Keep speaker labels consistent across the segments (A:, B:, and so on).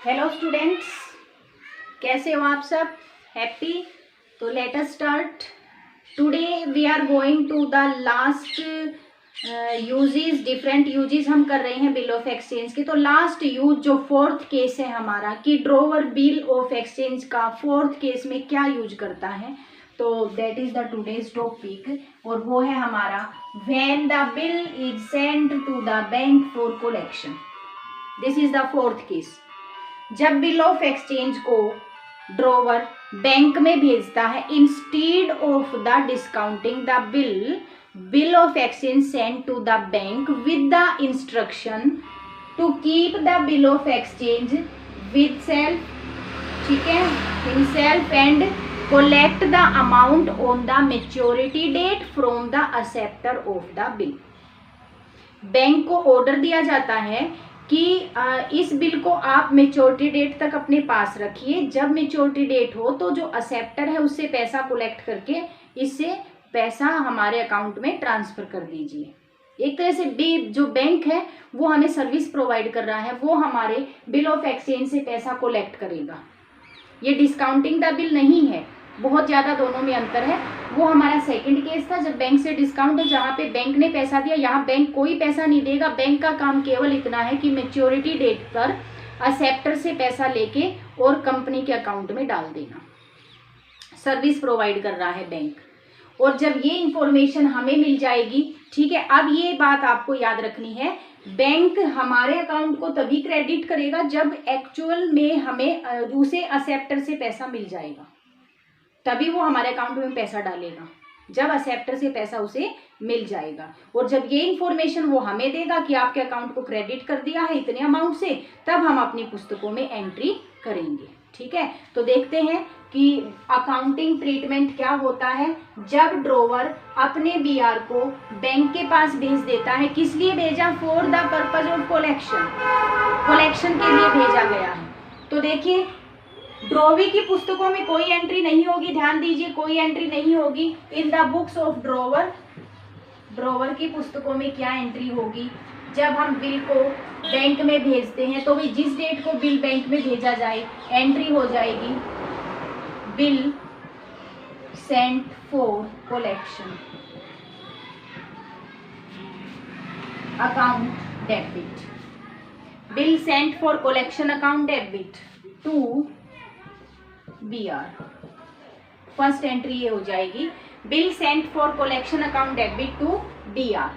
A: Hello students, कैसे हो आप सब? हैप्पी? तो let us start. Today we are going to the last uses, different uses हम कर रहे हैं बिल ऑफ एक्सचेंज के। तो लास्ट यूज जो फोर्थ केस है हमारा कि ड्रॉवर बिल ऑफ एक्सचेंज का फोर्थ केस में क्या यूज करता है, तो that is the today's topic और वो है हमारा when the bill is sent to the bank for collection. This is the fourth case. जब बिल ऑफ एक्सचेंज को ड्रॉवर बैंक में भेजता है, instead of the discounting the bill of exchange send to the bank with the instruction to keep the bill of exchange with self, ठीक है, himself and collect the amount on the maturity date from the acceptor of the bill. Bank को order दिया जाता है कि इस bill को आप मेच्योरिटी डेट तक अपने पास रखिए। जब मेच्योरिटी डेट हो तो जो एक्सेप्टर है उससे पैसा कलेक्ट करके इससे पैसा हमारे अकाउंट में ट्रांसफर कर दीजिए। एक तरह से जो बैंक है वो हमें सर्विस प्रोवाइड कर रहा है, वो हमारे बिल ऑफ एक्सचेंज से पैसा कलेक्ट करेगा। ये डिस्काउंटिंग द बिल नहीं है, बहुत ज़्यादा दोनों में अंतर है। वो हमारा सेकंड केस था जब बैंक से डिस्काउंट है, जहाँ पे बैंक ने पैसा दिया। यहाँ बैंक कोई पैसा नहीं देगा, बैंक का काम केवल इतना है कि मेच्योरिटी डेट पर एक्सेप्टर से पैसा लेके और कंपनी के अकाउंट में डाल देना। सर्विस प्रोवाइड कर रहा है बैंक। और जब ये इंफॉर्मेशन हमें मिल जाएगी, ठीक है, अब ये बात आपको याद रखनी है, बैंक हमारे अकाउंट को तभी क्रेडिट करेगा जब एक्चुअल में हमें उसे एक्सेप्टर से पैसा मिल जाएगा, तभी वो हमारे अकाउंट में पैसा डालेगा, जब एक्सेप्टर से पैसा उसे मिल जाएगा। और जब ये इंफॉर्मेशन वो हमें देगा कि आपके अकाउंट को क्रेडिट कर दिया है इतने अमाउंट से, तब हम अपनी पुस्तकों में एंट्री करेंगे। ठीक है, तो देखते हैं कि अकाउंटिंग ट्रीटमेंट क्या होता है जब ड्रॉवर अपने बीआर को बैंक के पास भेज देता है। किस लिए भेजा? For the purpose of collection के लिए भेजा गया है। तो देखिए, ड्रॉवी की पुस्तकों में कोई एंट्री नहीं होगी, ध्यान दीजिए, कोई एंट्री नहीं होगी। इन द बुक्स ऑफ ड्रॉवर की पुस्तकों में क्या एंट्री होगी? जब हम बिल को बैंक में भेजते हैं तो भी जिस डेट को बिल बैंक में भेजा जाए, एंट्री हो जाएगी bill sent for collection account debit. Bill sent for collection account debit to BR। First entry ये हो जाएगी, bill sent for collection account debit to BR।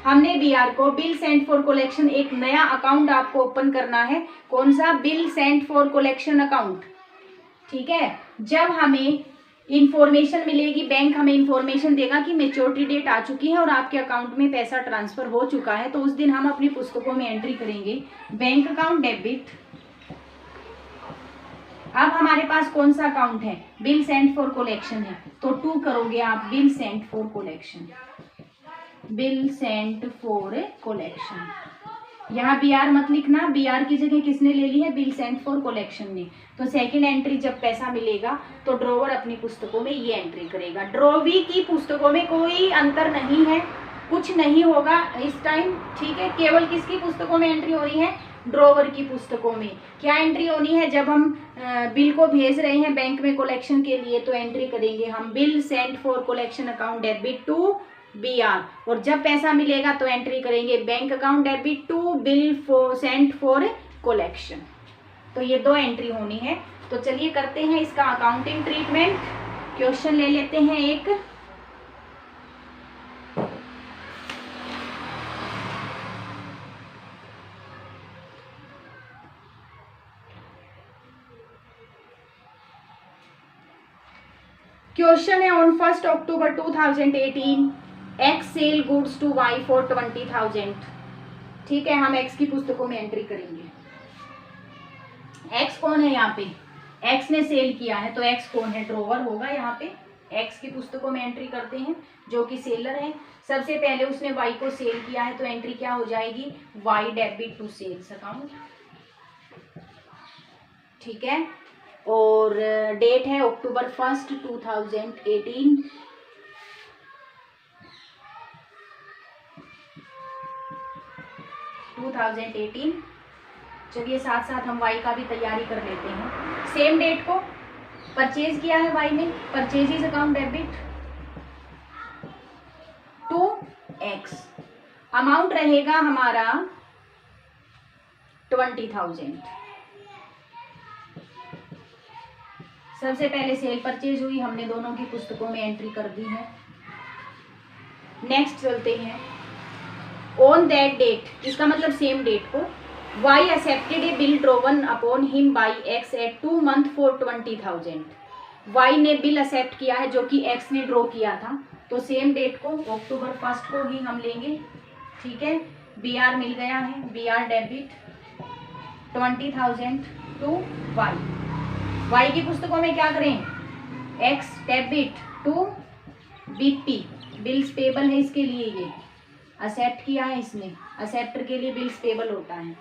A: हमने BR को बिल सेंट फॉर कलेक्शन, एक नया अकाउंट आपको ओपन करना है। कौन सा? Bill sent for collection account. ठीक है, जब हमें इंफॉर्मेशन मिलेगी, बैंक हमें इंफॉर्मेशन देगा कि मेच्योरिटी डेट आ चुकी है और आपके अकाउंट में पैसा ट्रांसफर हो चुका है, तो उस दिन हम अपनी पुस्तकों में एंट्री करेंगे बैंक अकाउंट डेबिट। अब हमारे पास कौन सा अकाउंट है? बिल सेंट फॉर कलेक्शन है, तो 2 करोगे आप, bill sent for collection, bill sent for collection. यहाँ BR मत लिखना, BR की जगह किसने ले ली है? बिल सेंट फॉर कलेक्शन ने। तो सेकंड एंट्री जब पैसा मिलेगा तो ड्रॉवर अपनी पुस्तकों में ये एंट्री करेगा। ड्रॉवी की पुस्तकों में कोई अंतर नहीं है, कुछ नहीं होगा इस टाइम। ठीक है, केवल किसकी पुस्तकों में एंट्री हो रही है? ड्रॉवर की पुस्तकों में। क्या एंट्री होनी है? जब हम बिल को भेज रहे हैं बैंक में कलेक्शन के लिए, तो एंट्री करेंगे हम bill sent for collection account debit to BR। और जब पैसा मिलेगा तो एंट्री करेंगे bank account debit to bill sent for collection. तो ये 2 एंट्री होनी है। तो चलिए करते हैं इसका अकाउंटिंग ट्रीटमेंट। क्वेश्चन ले लेते हैं एक। क्वेश्चन है, on 1 October 2018 X sell goods to Y for 20,000। ठीक है, हम X की पुस्तकों में एंट्री करेंगे। X कौन है यहाँ पे? X ने सेल किया है, तो X कौन है? ड्रॉवर होगा। यहाँ पे X की पुस्तकों में एंट्री करते हैं, जो कि सेलर है। सबसे पहले उसने Y को सेल किया है, तो एंट्री क्या हो जाएगी? Y debit to sales account. ठीक है, और डेट है अक्टूबर 1, 2018। चलिए साथ साथ हम वाई का भी तैयारी कर लेते हैं। सेम डेट को परचेज किया है वाई ने, purchases account debit to X, amount रहेगा हमारा 20,000। सबसे पहले सेल परचेज हुई, हमने दोनों की पुस्तकों में एंट्री कर दी है। नेक्स्ट चलते हैं, ऑन दैट डेट, इसका मतलब सेम डेट को Y accepted a bill drawn upon him by X at 2 months for 20,000। Y ने बिल एक्सेप्ट किया है जो कि एक्स ने ड्रॉ किया था, तो सेम डेट को अक्टूबर 1 को ही हम लेंगे। ठीक है, बी आर मिल गया है, B R debit 20,000 to Y. Y की पुस्तकों में क्या करें, X debit to BP, bills payable है इसके लिए, ये एक्सेप्ट किया है इसने, एक्सेप्टर के लिए बिल्स पेबल होता है।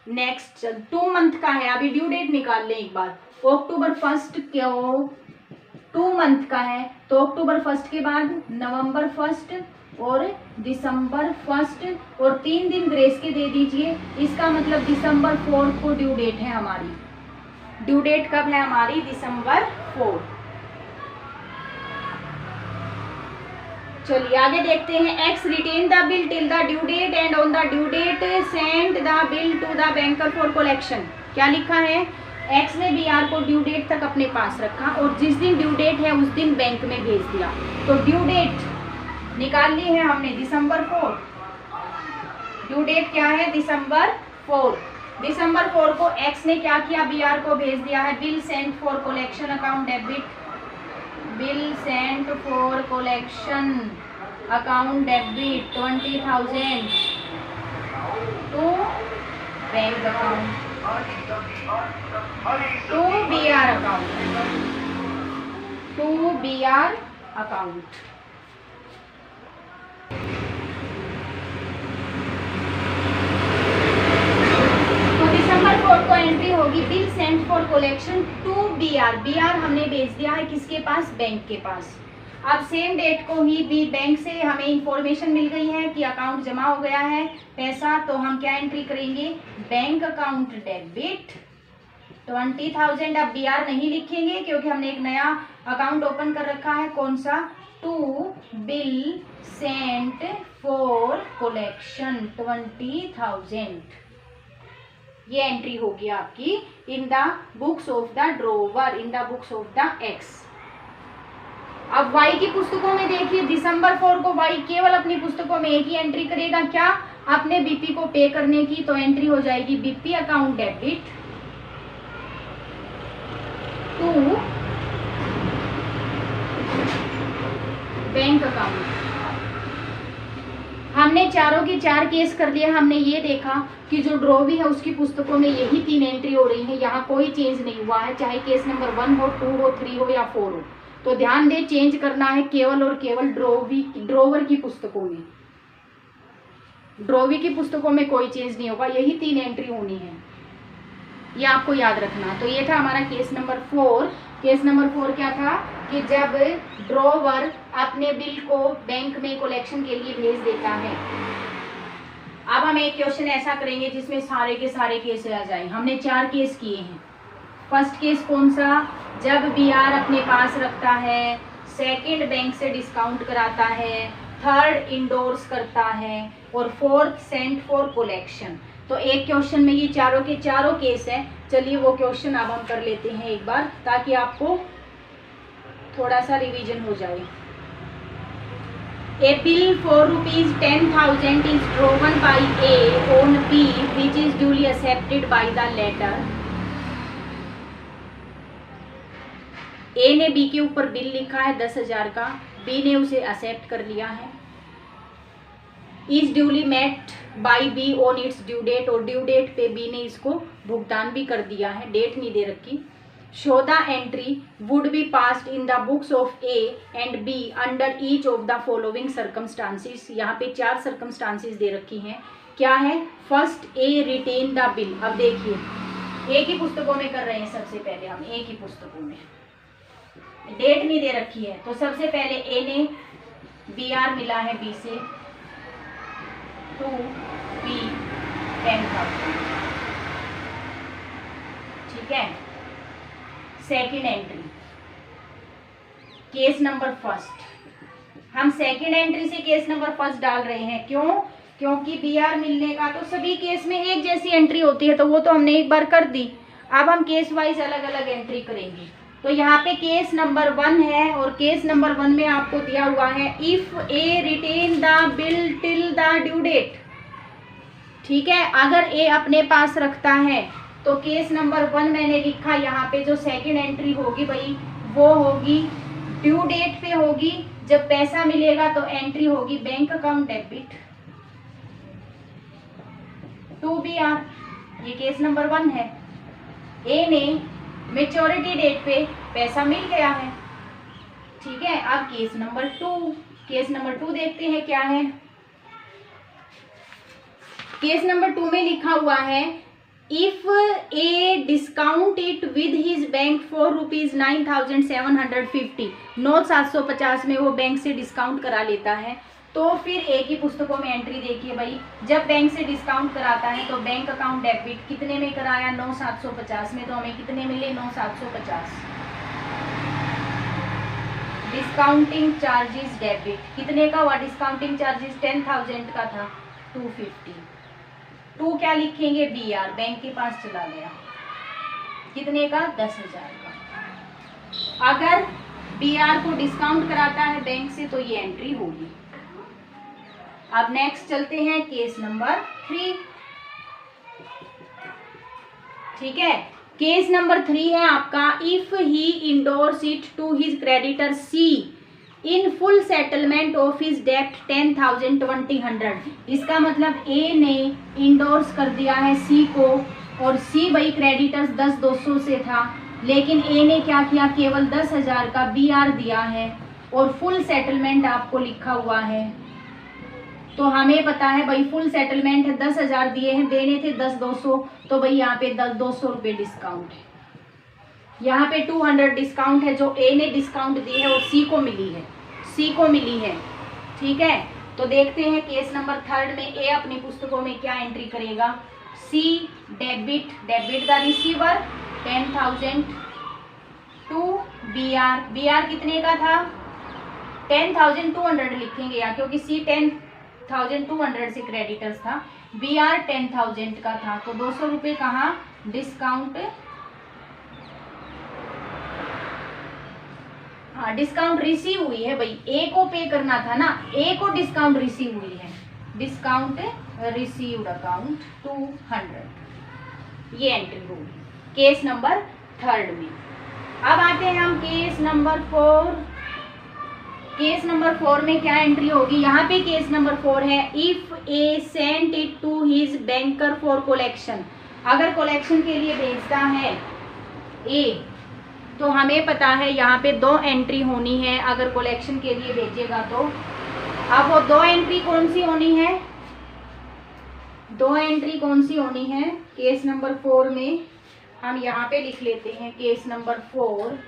A: नेक्स्ट 2 month का है, अभी ड्यू डेट निकाल लें एक बार। अक्टूबर 1 क्यों 2 month का है, तो अक्टूबर 1 के बाद नवंबर 1 और दिसंबर 1 और 3 दिन ग्रेस के दे दीजिए। इसका मतलब दिसंबर 4 को ड्यू डेट है हमारी। ड्यू डेट कब है हमारी, दिसंबर 4। चलिए आगे देखते हैं। X retain the bill till the due date and on the due date send the bill to the banker for collection. क्या लिखा है, एक्स ने बी आर को ड्यू डेट तक अपने पास रखा और जिस दिन ड्यू डेट है उस दिन बैंक में भेज दिया। तो ड्यू डेट निकाल ली है हमने, दिसंबर 4। ड्यू डेट क्या है, दिसंबर 4। दिसंबर 4 को एक्स ने क्या किया, बी आर को भेज दिया है bill sent for collection account debit, bill sent for collection account debit 20,000 to bank account to B R account. तो दिसंबर 4 को एंट्री होगी bill sent for collection to B R. B R हमने भेज दिया है किसके पास, बैंक के पास। अब सेम डेट को ही भी बैंक से हमें इंफॉर्मेशन मिल गई है कि अकाउंट जमा हो गया है पैसा, तो हम क्या एंट्री करेंगे, बैंक अकाउंट डेबिट 20,000। अब बी आर नहीं लिखेंगे क्योंकि हमने एक नया अकाउंट ओपन कर रखा है, कौन सा, to bill sent for collection 20,000। ये एंट्री होगी आपकी in the books of the drawer, in the books of the X. अब वाई की पुस्तकों में देखिए, दिसंबर 4 को वाई केवल अपनी पुस्तकों में एक ही एंट्री करेगा, क्या, अपने बीपी को पे करने की। तो एंट्री हो जाएगी BP account debit to bank account. हमने चारों की 4 केस कर लिए। हमने ये देखा कि जो ड्रॉ भी है उसकी पुस्तकों में यही 3 एंट्री हो रही है, यहाँ कोई चेंज नहीं हुआ है, चाहे केस नंबर 1 हो, 2 हो, 3 हो या 4 हो। तो ध्यान दे, चेंज करना है केवल और केवल ड्रोवर की पुस्तकों में। ड्रोवी की पुस्तकों में कोई चेंज नहीं होगा, यही 3 एंट्री होनी है, ये आपको याद रखना। तो ये था हमारा केस नंबर 4। केस नंबर 4 क्या था कि जब ड्रोवर अपने बिल को बैंक में कलेक्शन के लिए भेज देता है। अब हम एक क्वेश्चन ऐसा करेंगे जिसमें सारे के सारे केस आ जाए। हमने 4 केस किए हैं। फर्स्ट केस कौन सा, जब बी आर अपने पास रखता है, सेकंड बैंक से डिस्काउंट कराता है, थर्ड इंडोर्स करता है और फोर्थ सेंट फॉर कलेक्शन। तो एक क्वेश्चन में ये चारों के चारों केस है। चलिए वो क्वेश्चन अब हम कर लेते हैं एक बार, ताकि आपको थोड़ा सा रिवीजन हो जाए। A bill for ₹10,000 is drawn by A on B, which is duly accepted by the latter. A ने B के ऊपर बिल लिखा है 10,000 का, B ने उसे एक्सेप्ट कर लिया है। Is duly met by B on its due date, और ड्यू डेट पे B ने इसको भुगतान भी कर दिया है, डेट नहीं दे रखी। Show the entry would be passed in the books of A and B under each of the following circumstances। यहाँ पे 4 circumstances दे रखी हैं। क्या है, first A retain the bill। अब देखिए A की पुस्तकों में कर रहे हैं, सबसे पहले हम A की पुस्तकों में डेट नहीं दे रखी है, तो सबसे पहले A ने BR मिला है B से, to B 10,000। Second entry, case number first. हम सेकंड एंट्री से केस नंबर फर्स्ट डाल रहे हैं, क्यों? क्योंकि BR मिलने का तो सभी केस में एक जैसी एंट्री होती है, तो वो तो हमने एक बार कर दी। अब हम केस वाइज अलग अलग एंट्री करेंगे। तो यहाँ पे केस नंबर 1 है, और केस नंबर 1 में आपको दिया हुआ है if A retain the bill till the due date. ठीक है, अगर ए अपने पास रखता है तो केस नंबर 1 मैंने लिखा, यहाँ पे जो सेकंड एंट्री होगी भाई वो होगी ड्यू डेट पे होगी। जब पैसा मिलेगा तो एंट्री होगी bank account debit to BR। ये केस नंबर 1 है। ए ने मेच्योरिटी डेट पे पैसा मिल गया है। ठीक है, अब केस नंबर 2, केस नंबर 2 देखते हैं क्या है। केस नंबर 2 में लिखा हुआ है if a discount it with his bank for ₹9,750, 9,750 में वो बैंक से डिस्काउंट करा लेता है। तो फिर ए की पुस्तकों में एंट्री देखिए भाई, जब बैंक से डिस्काउंट कराता है तो बैंक अकाउंट डेबिट कितने में कराया? 9,750 में। तो हमें कितने मिले? 9,750। डिस्काउंटिंग चार्जेस डेबिट कितने का हुआ? डिस्काउंटिंग चार्जेस 10,000 का था, 250। 2 क्या लिखेंगे? BR, बैंक के पास चला गया। कितने का? 10,000 का। अगर BR को डिस्काउंट कराता है बैंक से तो ये एंट्री होगी। अब नेक्स्ट चलते हैं केस नंबर 3। ठीक है, केस नंबर 3 है आपका if he endorse it to his creditor C in full settlement of his डेप्ट 10,000 20,100। इसका मतलब ए ने इंडोर्स कर दिया है C को, और C भाई क्रेडिटर्स 10,200 से था, लेकिन ए ने क्या किया? केवल 10,000 का BR दिया है और फुल सेटलमेंट आपको लिखा हुआ है। तो हमें पता है भाई फुल सेटलमेंट है, 10,000 दिए हैं, देने थे 10,200, तो भाई यहाँ पे 200 रुपये डिस्काउंट है। यहाँ पे 200 डिस्काउंट है, जो ए ने डिस्काउंट दी है वो C को मिली है, C को मिली है। ठीक है, तो देखते हैं केस नंबर 3 में ए अपनी पुस्तकों में क्या एंट्री करेगा। C debit the receiver 10,000 to BR। BR कितने का था? 10,200 लिखेंगे यहाँ, क्योंकि C 10,200 से क्रेडिटर्स था, BR 10,000 का था। तो 200 रुपये कहाँ? डिस्काउंट, हाँ डिस्काउंट रिसीव हुई है भाई, ए को पे करना था ना, ए को डिस्काउंट रिसीव हुई है, डिस्काउंट रिसीव्ड अकाउंट 200। ये एंट्री होगी केस नंबर 3 में। अब आते हैं हम केस नंबर 4। केस नंबर 4 में क्या एंट्री होगी? यहाँ पे केस नंबर 4 है if A sent it to his banker for collection. अगर कलेक्शन के लिए भेजता है ए, तो हमें पता है यहाँ पे 2 एंट्री होनी है अगर कलेक्शन के लिए भेजेगा तो। अब वो 2 एंट्री कौन सी होनी है? 2 एंट्री कौन सी होनी है केस नंबर 4 में? हम यहाँ पे लिख लेते हैं केस नंबर 4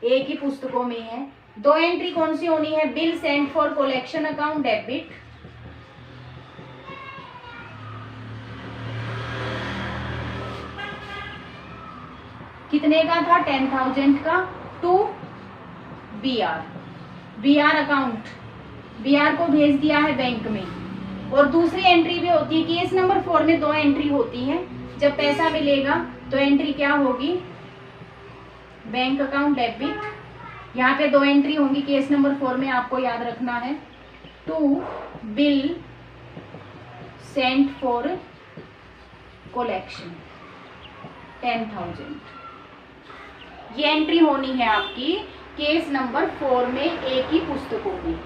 A: ए की पुस्तकों में है। 2 एंट्री कौन सी होनी है? Bill sent for collection account debit, कितने का था? 10,000 का, टू BR अकाउंट, BR को भेज दिया है बैंक में। और दूसरी एंट्री भी होती है केस नंबर 4 में, 2 एंट्री होती है। जब पैसा मिलेगा तो एंट्री क्या होगी? Bank account debit. यहाँ पे 2 एंट्री होंगी केस नंबर 4 में, आपको याद रखना है। To bill sent for collection 10,000। ये एंट्री होनी है आपकी केस नंबर 4 में ए की पुस्तकों में।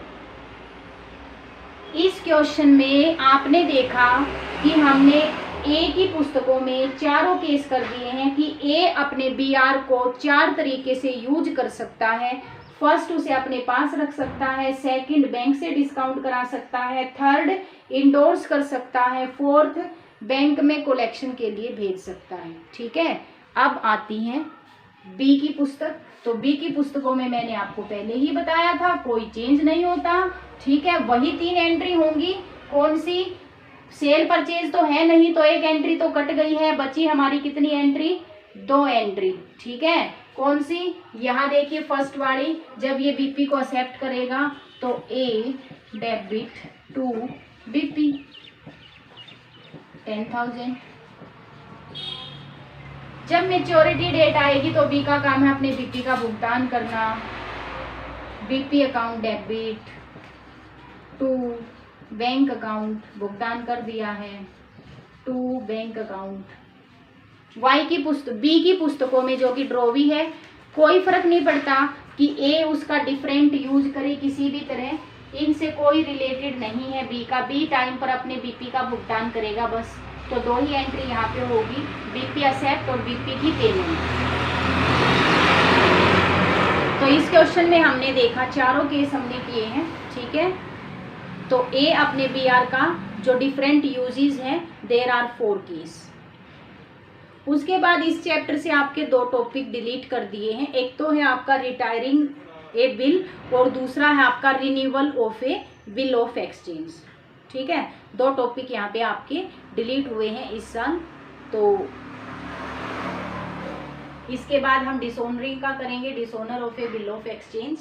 A: इस क्वेश्चन में आपने देखा कि हमने ए की पुस्तकों में चारों केस कर दिए हैं कि ए अपने BR को 4 तरीके से यूज कर सकता है। फर्स्ट, उसे अपने पास रख सकता है। सेकंड, बैंक से डिस्काउंट करा सकता है। थर्ड, इंडोर्स कर सकता है। फोर्थ, बैंक में कलेक्शन के लिए भेज सकता है। ठीक है, अब आती हैं बी की पुस्तक। तो बी की पुस्तकों में मैंने आपको पहले ही बताया था, कोई चेंज नहीं होता। ठीक है, वही 3 एंट्री होंगी। कौन सी? सेल परचेज तो है नहीं, तो एक एंट्री तो कट गई है। बची हमारी कितनी एंट्री? 2 एंट्री, ठीक है। कौन सी? यहाँ देखिए फर्स्ट वाली, जब ये बीपी को एक्सेप्ट करेगा तो ए डेबिट टू बीपी 10,000। जब मेच्योरिटी डेट आएगी तो बी का काम है अपने बीपी का भुगतान करना। BP account debit to bank account, भुगतान कर दिया है टू बैंक अकाउंट। बी की पुस्तकों में जो कि ड्रॉवी है, कोई फर्क नहीं पड़ता कि ए उसका डिफरेंट यूज करे किसी भी तरह, इनसे कोई रिलेटेड नहीं है बी का। बी टाइम पर अपने बीपी का भुगतान करेगा बस। तो 2 ही एंट्री यहाँ पे होगी, बीपी एक्सेप्ट और बीपी की पेमेंट। तो इस क्वेश्चन में हमने देखा चारों केस हमने किए हैं, ठीक है। तो ए अपने बी आर का जो डिफरेंट यूजेस हैं, देयर आर 4 केस। उसके बाद इस चैप्टर से आपके 2 टॉपिक डिलीट कर दिए हैं। एक तो है आपका रिटायरिंग ए बिल और दूसरा है आपका renewal of a bill of exchange, ठीक है। 2 टॉपिक यहाँ पे आपके डिलीट हुए हैं इस साल। तो इसके बाद हम डिसोनरिंग का करेंगे, dishonour of a bill of exchange.